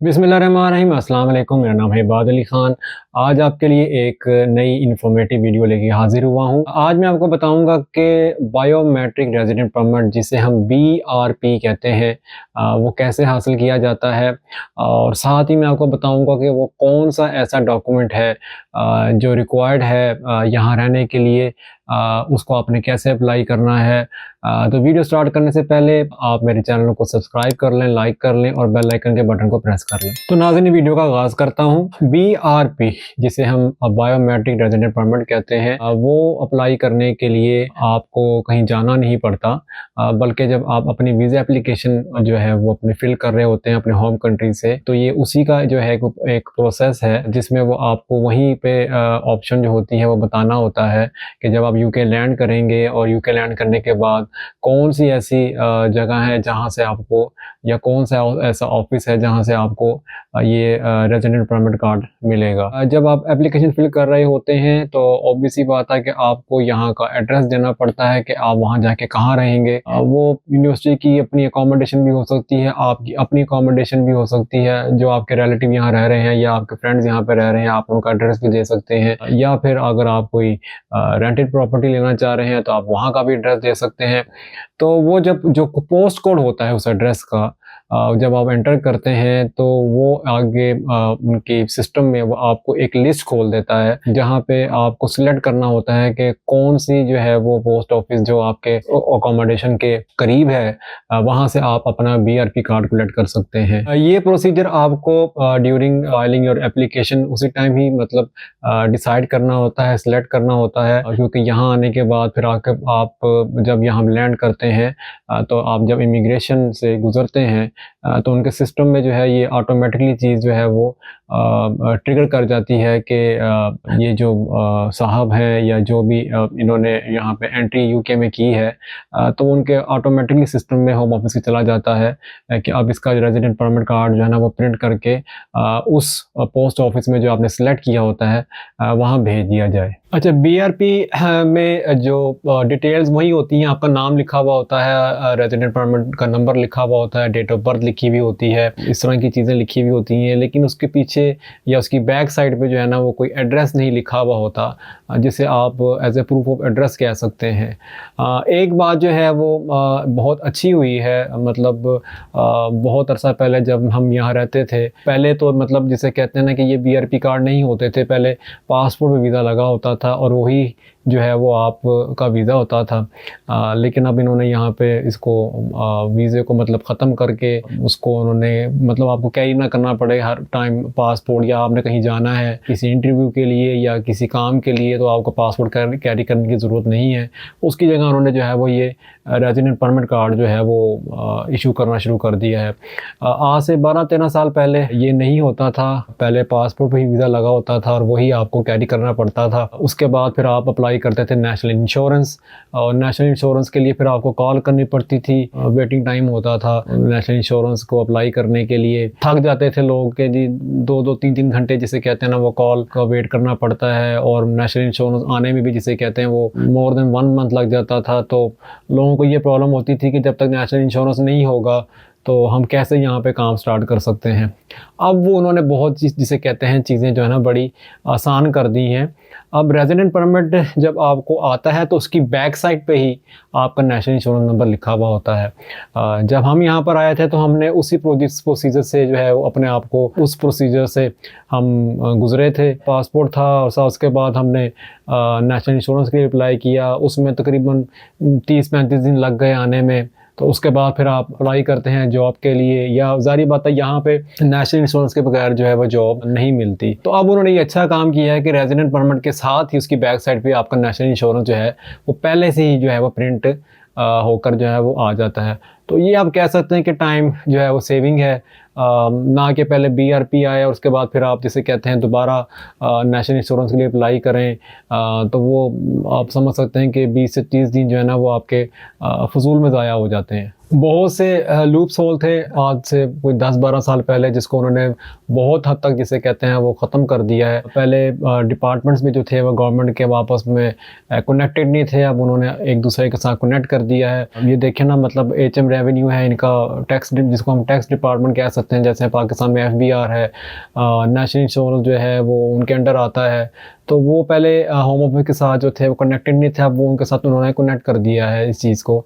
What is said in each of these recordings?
बिस्मिल्लाहिर्रहमानिर्रहीम, अस्सलाम वालेकुम। मेरा नाम है इबाद अली ख़ान। आज आपके लिए एक नई इन्फॉर्मेटिव वीडियो लेके हाज़िर हुआ हूँ। आज मैं आपको बताऊँगा कि बायोमेट्रिक रेज़िडेंट परमिट जिसे हम बीआरपी कहते हैं वो कैसे हासिल किया जाता है और साथ ही मैं आपको बताऊँगा कि वो कौन-सा ऐसा डॉक्यूमेंट है जो रिक्वायर्ड है यहाँ रहने के लिए, उसको आपने कैसे अप्लाई करना है। तो वीडियो स्टार्ट करने से पहले आप मेरे चैनल को सब्सक्राइब कर लें, लाइक कर लें और बेल आइकन के बटन को प्रेस कर लें। तो नाज़रीन, वीडियो का आगाज़ करता हूँ। बीआरपी जिसे हम बायोमेट्रिक रेज़िडेंट परमिट कहते हैं, वो अप्लाई करने के लिए आपको कहीं जाना नहीं पड़ता, बल्कि जब आप अपनी वीज़ा एप्लीकेशन जो है वो अपने फिल कर रहे होते हैं अपने होम कंट्री से, तो ये उसी का जो है एक प्रोसेस है जिसमें वो आपको वहीं पे ऑप्शन जो होती है वो बताना होता है कि जब आप यूके लैंड करेंगे और यूके लैंड करने के बाद कौन सी ऐसी जगह है जहाँ से आपको, या कौन सा ऐसा ऑफिस है जहाँ से आपको ये रेजिडेंट परमिट कार्ड मिलेगा। जब आप एप्लीकेशन फिल कर रहे होते हैं तो ऑब्वियस सी बात है कि आपको यहाँ का एड्रेस देना पड़ता है कि आप वहाँ जाके कहाँ रहेंगे। वो यूनिवर्सिटी की अपनी अकोमोडेशन भी हो सकती है, आपकी अपनी अकोमोडेशन भी हो सकती है, जो आपके रिलेटिव यहाँ रह रहे हैं या आपके फ्रेंड्स यहाँ पे रह रहे हैं, आप उनका एड्रेस भी दे सकते हैं। या फिर अगर आप कोई रेंटेड प्रॉपर्टी लेना चाह रहे हैं तो आप वहाँ का भी एड्रेस दे सकते हैं। तो वो जब जो पोस्ट कोड होता है उस एड्रेस का जब आप एंटर करते हैं तो वो आगे उनकी सिस्टम में वो आपको एक लिस्ट खोल देता है जहाँ पे आपको सिलेक्ट करना होता है कि कौन सी जो है वो पोस्ट ऑफिस जो आपके अकोमोडेशन के करीब है, वहाँ से आप अपना बीआरपी कार्ड कलेक्ट कर सकते हैं। ये प्रोसीजर आपको ड्यूरिंग फाइलिंग योर एप्लीकेशन उसी टाइम ही मतलब डिसाइड करना होता है, सिलेक्ट करना होता है, क्योंकि यहाँ आने के बाद फिर आप जब यहाँ लैंड करते हैं तो आप जब इमिग्रेशन से गुज़रते हैं तो उनके सिस्टम में जो है ये ऑटोमेटिकली चीज़ जो है वो ट्रिगर कर जाती है कि ये जो साहब हैं या जो भी इन्होंने यहाँ पे एंट्री यूके में की है, तो उनके ऑटोमेटिकली सिस्टम में होम ऑफिस से चला जाता है कि अब इसका रेजिडेंट परमिट कार्ड जो है ना वो प्रिंट करके उस पोस्ट ऑफिस में जो आपने सेलेक्ट किया होता है वहाँ भेज दिया जाए। अच्छा, बीआरपी में जो डिटेल्स वही होती हैं, आपका नाम लिखा हुआ होता है, रेजिडेंट परमिट का नंबर लिखा हुआ होता है, डेट ऑफ बर्थ लिखी हुई होती है, इस तरह की चीज़ें लिखी हुई होती हैं, लेकिन उसके पीछे या उसकी बैक साइड पे जो है ना वो कोई एड्रेस नहीं लिखा हुआ होता जिसे आप as a proof of address कह सकते हैं। एक बात जो है वो बहुत अच्छी हुई है, मतलब बहुत अरसा पहले जब हम यहाँ रहते थे, पहले तो मतलब जिसे कहते हैं ना कि ये बीआरपी कार्ड नहीं होते थे, पहले पासपोर्ट में वीज़ा लगा होता था और वही जो है वो आपका वीज़ा होता था। लेकिन अब इन्होंने यहाँ पे इसको वीज़े को मतलब ख़त्म करके उसको उन्होंने मतलब आपको कैरी ना करना पड़े हर टाइम पासपोर्ट, या आपने कहीं जाना है किसी इंटरव्यू के लिए या किसी काम के लिए तो आपको पासपोर्ट कैरी करने की ज़रूरत नहीं है। उसकी जगह उन्होंने जो है वो ये रेजिडेंट परमिट कार्ड जो है वो इशू करना शुरू कर दिया है। आज से 12-13 साल पहले ये नहीं होता था, पहले पासपोर्ट पे ही वीज़ा लगा होता था और वही आपको कैरी करना पड़ता था। उसके बाद फिर आप अप्लाई करते थे नेशनल इंश्योरेंस, और नेशनल इंश्योरेंस के लिए फिर आपको कॉल करनी पड़ती थी, वेटिंग टाइम होता था नेशनल इंश्योरेंस को अप्लाई करने के लिए। थक जाते थे लोग कि जी 2-2 3-3 घंटे जिसे कहते हैं ना वो कॉल का वेट करना पड़ता है, और नेशनल इंश्योरेंस आने में भी जिसे कहते हैं वो मोर देन 1 मंथ लग जाता था। तो लोगों को ये प्रॉब्लम होती थी कि जब तक नेशनल इंश्योरेंस नहीं होगा तो हम कैसे यहाँ पे काम स्टार्ट कर सकते हैं। अब वो उन्होंने बहुत जिसे कहते हैं चीज़ें जो है ना बड़ी आसान कर दी हैं। अब रेजिडेंट परमिट जब आपको आता है तो उसकी बैक साइड पे ही आपका नेशनल इंश्योरेंस नंबर लिखा हुआ होता है। जब हम यहाँ पर आए थे तो हमने उसी प्रोसीजर से जो है वो अपने आप को उस प्रोसीजर से हम गुज़रे थे। पासपोर्ट था और उसके बाद हमने नेशनल इंश्योरेंस के लिए अप्लाई किया, उसमें तकरीबन 30-35 दिन लग गए आने में। तो उसके बाद फिर आप अप्लाई करते हैं जॉब के लिए, या ज़ाहिर बात है यहाँ पे नेशनल इंश्योरेंस के बगैर जो है वो जॉब नहीं मिलती। तो अब उन्होंने ये अच्छा काम किया है कि रेजिडेंट परमिट के साथ ही उसकी बैक साइड पे आपका नेशनल इंश्योरेंस जो है वो पहले से ही जो है वो प्रिंट होकर जो है वो आ जाता है। तो ये आप कह सकते हैं कि टाइम जो है वो सेविंग है, ना कि पहले बीआरपी आए और उसके बाद फिर आप जिसे कहते हैं दोबारा नेशनल इंश्योरेंस के लिए अप्लाई करें। तो वो आप समझ सकते हैं कि 20 से 30 दिन जो है ना वो आपके फजूल में ज़ाया हो जाते हैं। बहुत से लूप्स होल थे आज से कोई 10-12 साल पहले, जिसको उन्होंने बहुत हद तक जिसे कहते हैं वो ख़त्म कर दिया है। पहले डिपार्टमेंट्स भी जो थे वो गवर्नमेंट के आपस में कनेक्टेड नहीं थे, अब उन्होंने एक दूसरे के साथ कनेक्ट कर दिया है। ये देखें ना, मतलब एचएम रेवेन्यू है इनका, टैक्स जिसको हम टैक्स डिपार्टमेंट कह सकते हैं, जैसे पाकिस्तान में एफबीआर है, नेशनल इंश्योरेंस जो है वो उनके अंडर आता है। तो वो पहले होम ऑफिस के साथ जो थे वो कनेक्टेड नहीं थे, अब वो उनके साथ उन्होंने कनेक्ट कर दिया है इस चीज़ को।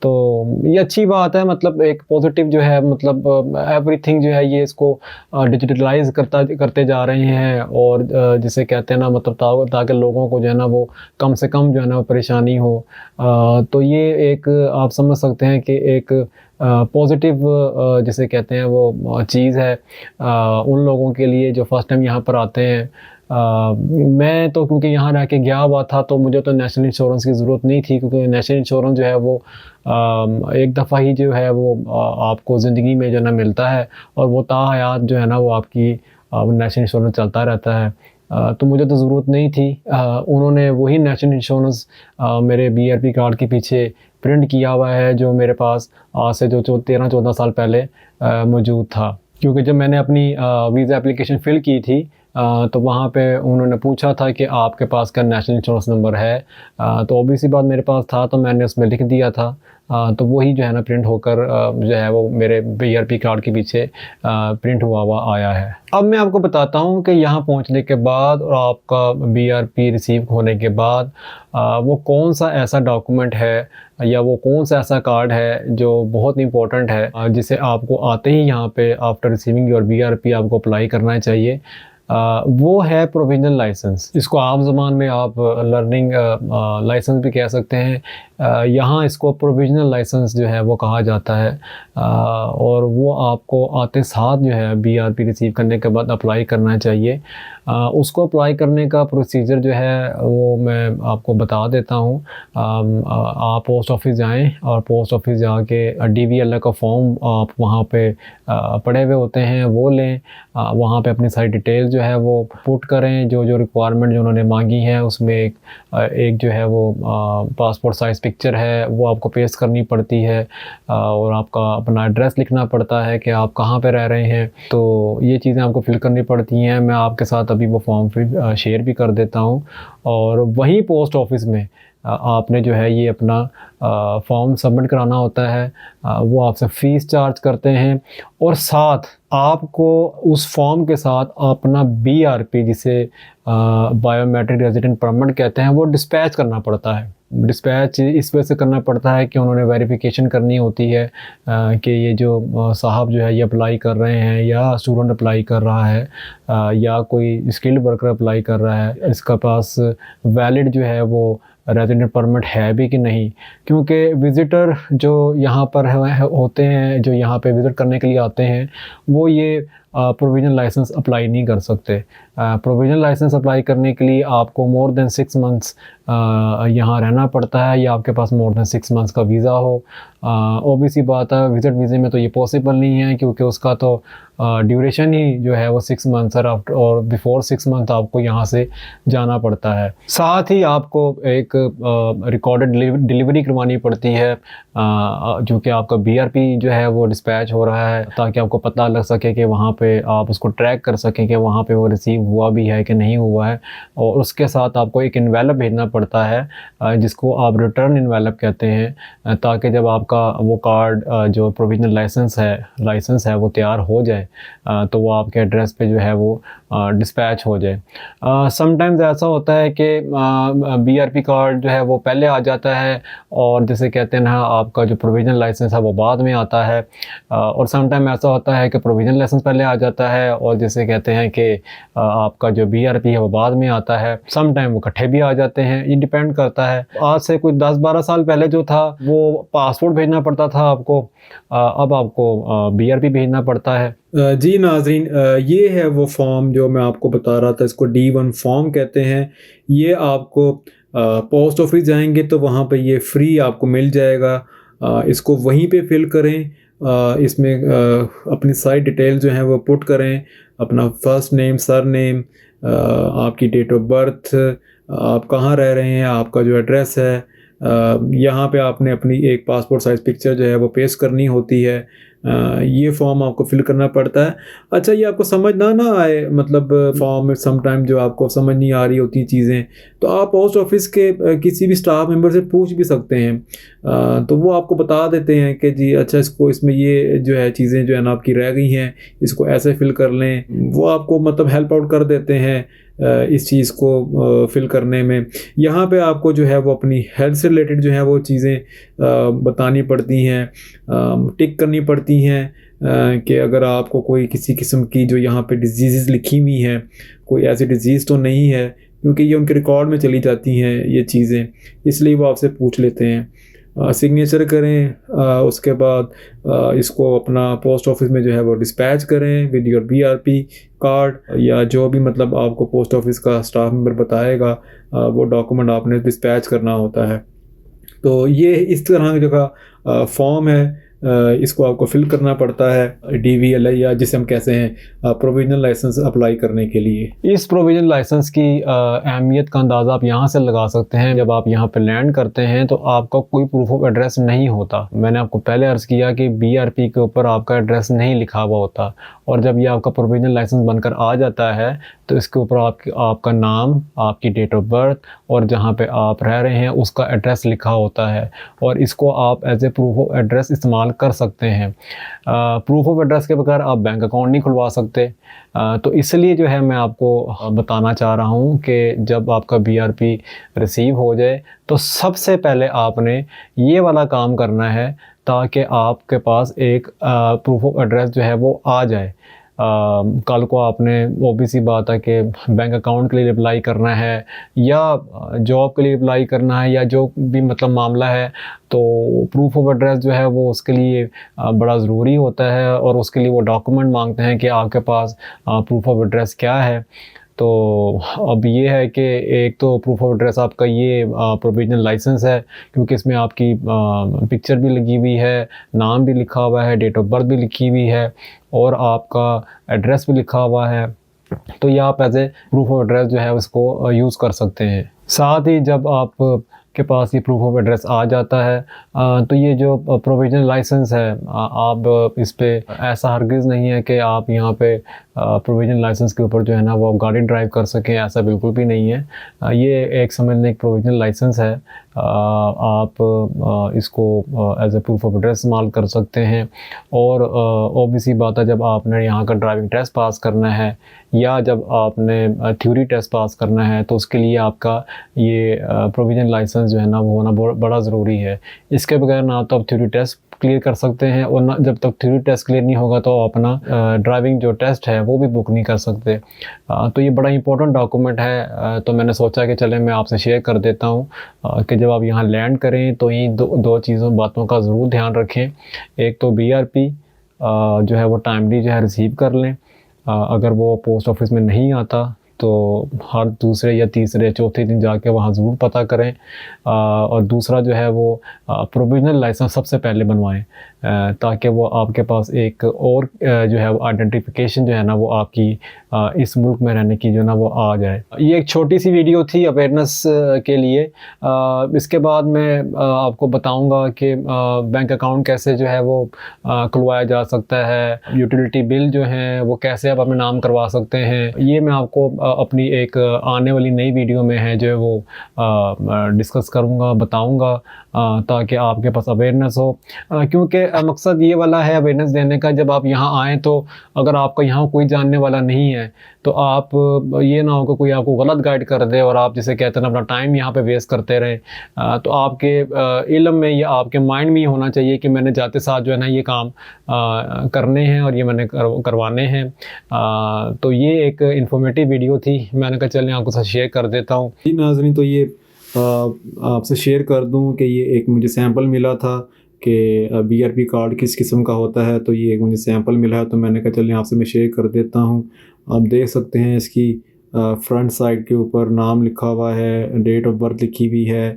तो ये अच्छी बात है, मतलब एक पॉजिटिव जो है, मतलब एवरीथिंग जो है ये इसको डिजिटलाइज करते जा रहे हैं, और जिसे कहते हैं ना, मतलब ताकि लोगों को जो है ना वो कम से कम जो है ना वो परेशानी हो। तो ये एक आप समझ सकते हैं कि एक पॉजिटिव जिसे कहते हैं वो चीज़ है उन लोगों के लिए जो फर्स्ट टाइम यहाँ पर आते हैं। मैं तो क्योंकि यहाँ रह के गया हुआ था, तो मुझे तो नेशनल इंश्योरेंस की ज़रूरत नहीं थी, क्योंकि नेशनल इंश्योरेंस जो है वो एक दफ़ा ही जो है वो आपको ज़िंदगी में जो है ना मिलता है, और वो ताहयात जो है ना वो आपकी नेशनल इंश्योरेंस चलता रहता है। तो मुझे तो ज़रूरत नहीं थी। उन्होंने वही नेशनल इंश्योरेंस मेरे बीआरपी कार्ड के पीछे प्रिंट किया हुआ है, जो मेरे पास आज से जो 13-14 साल पहले मौजूद था। क्योंकि जब मैंने अपनी वीज़ा एप्लीकेशन फ़िल की थी, तो वहाँ पे उन्होंने पूछा था कि आपके पास क्या नेशनल इंश्योरेंस नंबर है। तो ऑब्वियस सी बात मेरे पास था, तो मैंने उसमें लिख दिया था। तो वही जो है ना प्रिंट होकर जो है वो मेरे बीआरपी कार्ड के पीछे प्रिंट हुआ आया है। अब मैं आपको बताता हूँ कि यहाँ पहुँचने के बाद और आपका बीआरपी रिसीव होने के बाद वो कौन सा ऐसा डॉक्यूमेंट है या वो कौन सा ऐसा कार्ड है जो बहुत इंपॉर्टेंट है, जिसे आपको आते ही यहाँ पे आफ्टर रिसीविंग योर बीआरपी आपको अप्लाई करना चाहिए। वो है प्रोविजनल लाइसेंस। इसको आम ज़बान में आप लर्निंग लाइसेंस भी कह सकते हैं। यहाँ इसको प्रोविजनल लाइसेंस जो है वो कहा जाता है, और वो आपको आते साथ जो है बीआरपी रिसीव करने के बाद अप्लाई करना चाहिए। उसको अप्लाई करने का प्रोसीजर जो है वो मैं आपको बता देता हूँ। आप पोस्ट ऑफिस जाएँ, और पोस्ट ऑफिस जाके डीवीएल का फॉर्म आप वहाँ पे पड़े हुए होते हैं वो लें। वहाँ पे अपनी सारी डिटेल जो है वो पुट करें, जो रिक्वायरमेंट जो उन्होंने मांगी है उसमें एक जो है वो पासपोर्ट साइज़ पिक्चर है वो आपको पेस्ट करनी पड़ती है, और आपका अपना एड्रेस लिखना पड़ता है कि आप कहाँ पे रह रहे हैं। तो ये चीज़ें आपको फिल करनी पड़ती हैं। मैं आपके साथ अभी वो फॉर्म फिर शेयर भी कर देता हूँ। और वहीं पोस्ट ऑफिस में आपने जो है ये अपना फॉर्म सबमिट कराना होता है। वो आपसे फ़ीस चार्ज करते हैं, और साथ आपको उस फॉर्म के साथ अपना बीआरपी, जिसे बायोमेट्रिक रेजिडेंट परमिट कहते हैं, वो डिस्पैच करना पड़ता है। डिस्पैच इस वजह से करना पड़ता है कि उन्होंने वेरिफिकेशन करनी होती है कि ये जो साहब जो है ये अप्लाई कर रहे हैं, या स्टूडेंट अप्लाई कर रहा है, या कोई स्किल्ड वर्कर अप्लाई कर रहा है, इसका पास वैलिड जो है वो रेजिडेंट परमिट है भी कि नहीं। क्योंकि विज़िटर जो यहाँ पर होते हैं, जो यहाँ पे विज़िट करने के लिए आते हैं, वो ये प्रोविजनल लाइसेंस अप्लाई नहीं कर सकते। प्रोविजनल लाइसेंस अप्लाई करने के लिए आपको मोर देन 6 मंथ्स यहाँ रहना पड़ता है, या आपके पास मोर देन 6 मंथ्स का वीज़ा हो। ऑब्वियस सी बात है, विज़िट वीज़े में तो ये पॉसिबल नहीं है, क्योंकि उसका तो ड्यूरेशन ही जो है वो 6 मंथ्स है, आफ्टर और बिफोर 6 मंथ आपको यहाँ से जाना पड़ता है। साथ ही आपको एक रिकॉर्डेड डिलीवरी करवानी पड़ती है, जो कि आपका बीआरपी जो है वो डिस्पैच हो रहा है, ताकि आपको पता लग सके कि वहाँ पे आप उसको ट्रैक कर सकें कि वहाँ पे वो रिसीव हुआ भी है कि नहीं हुआ है। और उसके साथ आपको एक इन्वेलप भेजना पड़ता है, जिसको आप रिटर्न इन्वेलप कहते हैं, ताकि जब आपका वो कार्ड जो प्रोविजनल लाइसेंस है वो तैयार हो जाए, तो वो आपके एड्रेस पे जो है वो डिस्पैच हो जाए। समटाइम्स ऐसा होता है कि बीआरपी कार्ड जो है वो पहले आ जाता है, और जैसे कहते हैं ना आपका जो प्रोविजनल लाइसेंस है वो बाद में आता है। और समटाइम ऐसा होता है कि प्रोविजनल लाइसेंस पहले आ जाता है, और जैसे कहते हैं कि आपका जो बीआरपी है वो बाद में आता है। समटाइम वो इकट्ठे भी आ जाते हैं, ये डिपेंड करता है। आज से कोई 10-12 साल पहले जो था वो पासपोर्ट भेजना पड़ता था आपको, अब आपको बीआरपी भेजना पड़ता है। जी नाज़रीन, ये है वो फॉर्म जो मैं आपको बता रहा था, इसको D1 फॉर्म कहते हैं। ये आपको पोस्ट ऑफिस जाएंगे तो वहाँ पे ये फ्री आपको मिल जाएगा। इसको वहीं पे फिल करें। इसमें अपनी सारी डिटेल जो है वो पुट करें, अपना फर्स्ट नेम, सर नेम, आपकी डेट ऑफ बर्थ, आप कहाँ रह रहे हैं, आपका जो एड्रेस है, यहाँ पे आपने अपनी एक पासपोर्ट साइज़ पिक्चर जो है वो पेस्ट करनी होती है। ये फॉर्म आपको फिल करना पड़ता है। अच्छा, ये आपको समझ ना आए, मतलब फॉर्म में समटाइम जो आपको समझ नहीं आ रही होती चीज़ें, तो आप पोस्ट ऑफिस के किसी भी स्टाफ मेंबर से पूछ भी सकते हैं। तो वो आपको बता देते हैं कि जी अच्छा, इसको इसमें ये जो है चीज़ें जो है ना आपकी रह गई हैं, इसको ऐसे फिल कर लें। वो आपको मतलब हेल्प आउट कर देते हैं इस चीज़ को फिल करने में। यहाँ पे आपको जो है वो अपनी हेल्थ से रिलेटेड जो है वो चीज़ें बतानी पड़ती हैं, टिक करनी पड़ती हैं कि अगर आपको कोई किसी किस्म की जो यहाँ पे डिजीज़ लिखी हुई हैं, कोई ऐसी डिजीज़ तो नहीं है, क्योंकि ये उनके रिकॉर्ड में चली जाती हैं ये चीज़ें, इसलिए वो आपसे पूछ लेते हैं। सिग्नेचर करें, उसके बाद इसको अपना पोस्ट ऑफिस में जो है वो डिस्पैच करें विद योर बीआरपी कार्ड, या जो भी मतलब आपको पोस्ट ऑफिस का स्टाफ मेंबर बताएगा, वो डॉक्यूमेंट आपने डिस्पैच करना होता है। तो ये इस तरह का फॉर्म है, इसको आपको फिल करना पड़ता है DVLA, या जिसे हम कहते हैं प्रोविजनल लाइसेंस अप्लाई करने के लिए। इस प्रोविजनल लाइसेंस की अहमियत का अंदाज़ा आप यहाँ से लगा सकते हैं। जब आप यहाँ पे लैंड करते हैं तो आपका कोई प्रूफ ऑफ एड्रेस नहीं होता। मैंने आपको पहले अर्ज़ किया कि BRP के ऊपर आपका एड्रेस नहीं लिखा हुआ होता, और जब ये आपका प्रोविजनल लाइसेंस बनकर आ जाता है तो इसके ऊपर आपका नाम, आपकी डेट ऑफ बर्थ और जहाँ पे आप रह रहे हैं उसका एड्रेस लिखा होता है, और इसको आप as a proof of address इस्तेमाल कर सकते हैं। प्रूफ ऑफ एड्रेस के बगैर आप बैंक अकाउंट नहीं खुलवा सकते। तो इसलिए जो है मैं आपको बताना चाह रहा हूँ कि जब आपका BRP रिसीव हो जाए तो सबसे पहले आपने ये वाला काम करना है, ताकि आपके पास एक प्रूफ ऑफ एड्रेस जो है वो आ जाए। कल को आपने ऑब्वियस सी बात है कि बैंक अकाउंट के लिए अप्लाई करना है या जॉब के लिए अप्लाई करना है या जो भी मतलब मामला है, तो प्रूफ ऑफ एड्रेस जो है वो उसके लिए बड़ा ज़रूरी होता है, और उसके लिए वो डॉक्यूमेंट मांगते हैं कि आपके पास प्रूफ ऑफ एड्रेस क्या है। तो अब ये है कि एक तो प्रूफ ऑफ एड्रेस आपका ये प्रोविजनल लाइसेंस है, क्योंकि इसमें आपकी पिक्चर भी लगी हुई है, नाम भी लिखा हुआ है, डेट ऑफ बर्थ भी लिखी हुई है और आपका एड्रेस भी लिखा हुआ है। तो ये आप as a proof of address जो है उसको यूज़ कर सकते हैं। साथ ही जब आप के पास ये प्रूफ ऑफ एड्रेस आ जाता है तो ये जो प्रोविजनल लाइसेंस है, आप इस पे ऐसा हरगिज़ नहीं है कि आप यहाँ पे प्रोविजनल लाइसेंस के ऊपर जो है ना वो गाड़ी ड्राइव कर सकें, ऐसा बिल्कुल भी नहीं है। ये एक समझने एक प्रोविजनल लाइसेंस है। आप इसको as a proof of address इस्तेमाल कर सकते हैं। और ऑब्वियसली बात है, जब आपने यहाँ का ड्राइविंग टेस्ट पास करना है या जब आपने थ्योरी टेस्ट पास करना है तो उसके लिए आपका ये प्रोविजनल लाइसेंस जो है ना वो होना बड़ा ज़रूरी है। इसके बगैर ना तो आप थ्योरी टेस्ट क्लियर कर सकते हैं, और ना जब तक थ्योरी टेस्ट क्लियर नहीं होगा तो अपना ड्राइविंग जो टेस्ट है वो भी बुक नहीं कर सकते। तो ये बड़ा इंपॉर्टेंट डॉक्यूमेंट है। तो मैंने सोचा कि चले मैं आपसे शेयर कर देता हूँ कि जब आप यहाँ लैंड करें तो ये दो चीज़ों बातों का ज़रूर ध्यान रखें। एक तो BRP जो है वो टाइमली जो है रिसीव कर लें। अगर वो पोस्ट ऑफिस में नहीं आता तो हर दूसरे या तीसरे चौथे दिन जाके वहाँ ज़रूर पता करें। और दूसरा जो है वो प्रोविजनल लाइसेंस सबसे पहले बनवाएं, ताकि वो आपके पास एक और जो है वो आइडेंटिफिकेशन जो है ना वो आपकी इस मुल्क में रहने की जो ना वो आ जाए। ये एक छोटी सी वीडियो थी अवेयरनेस के लिए। इसके बाद मैं आपको बताऊंगा कि बैंक अकाउंट कैसे जो है वो खुलवाया जा सकता है, यूटिलिटी बिल जो हैं वो कैसे आप अपने नाम करवा सकते हैं। ये मैं आपको अपनी एक आने वाली नई वीडियो में है जो है वो डिस्कस करूँगा, बताऊँगा, ताकि आपके पास अवेयरनेस हो। क्योंकि मकसद ये वाला है अवेयरनेस देने का, जब आप यहाँ आएँ तो अगर आपका यहाँ कोई जानने वाला नहीं है तो आप ये ना हो कि कोई आपको गलत गाइड कर दे और आप जिसे कहते हैं अपना टाइम यहाँ पे वेस्ट करते रहें। तो आपके इल्म में या आपके माइंड में ये होना चाहिए कि मैंने जाते साथ जो है ना ये काम करने हैं और ये मैंने करवाने हैं। तो ये एक इंफॉर्मेटिव वीडियो थी, मैंने कहा चलें आपके साथ शेयर कर देता हूँ। जी नाज़रीन, तो ये आपसे शेयर कर दूं कि ये एक मुझे सैंपल मिला था कि BRP कार्ड किस किस्म का होता है, तो ये एक मुझे सैंपल मिला है तो मैंने कहा चलें आपसे मैं शेयर कर देता हूँ। आप देख सकते हैं इसकी फ्रंट साइड के ऊपर नाम लिखा हुआ है, डेट ऑफ बर्थ लिखी हुई है।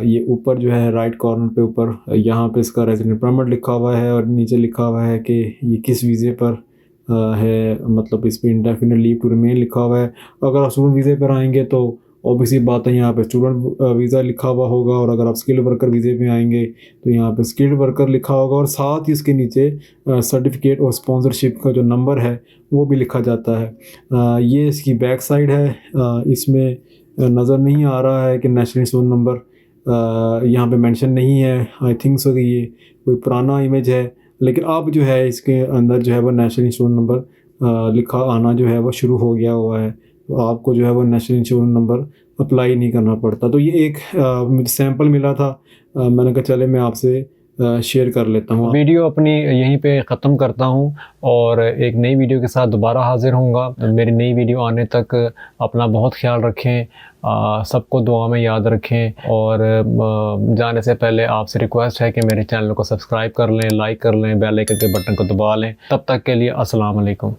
ये ऊपर जो है राइट कॉर्नर पे ऊपर यहाँ पे इसका रेजिडेंट परमिट लिखा हुआ है और नीचे लिखा हुआ है कि ये किस वीज़े पर है, मतलब इस पर इंडेफिनिट लीव टू रिमेन लिखा हुआ है। अगर आप स्टूडेंट वीज़े पर आएंगे तो ऑब्वियसली बात है यहाँ पे स्टूडेंट वीज़ा लिखा हुआ होगा, और अगर आप स्किल्ड वर्कर वीज़े पे आएंगे तो यहाँ पे स्किल्ड वर्कर लिखा होगा, और साथ ही इसके नीचे सर्टिफिकेट और स्पॉन्सरशिप का जो नंबर है वो भी लिखा जाता है। ये इसकी बैक साइड है। इसमें नज़र नहीं आ रहा है कि नेशनल इंश्योरेंस नंबर यहाँ पे मेंशन नहीं है। आई थिंक सो कि ये कोई पुराना इमेज है, लेकिन अब जो है इसके अंदर जो है वो नेशनल इंश्योरेंस नंबर लिखा आना जो है वो शुरू हो गया हुआ है। तो आपको जो है वो नेशनल इंश्योरेंस नंबर अप्लाई नहीं करना पड़ता। तो ये एक मुझे सैंपल मिला था, मैंने कहा चले मैं आपसे शेयर कर लेता हूँ। वीडियो अपनी यहीं पे ख़त्म करता हूँ और एक नई वीडियो के साथ दोबारा हाज़िर होऊंगा। मेरी नई वीडियो आने तक अपना बहुत ख्याल रखें, सबको दुआ में याद रखें, और जाने से पहले आपसे रिक्वेस्ट है कि मेरे चैनल को सब्सक्राइब कर लें, लाइक कर लें, बेल आइकन के बटन को दबा लें। तब तक के लिए अस्सलाम वालेकुम।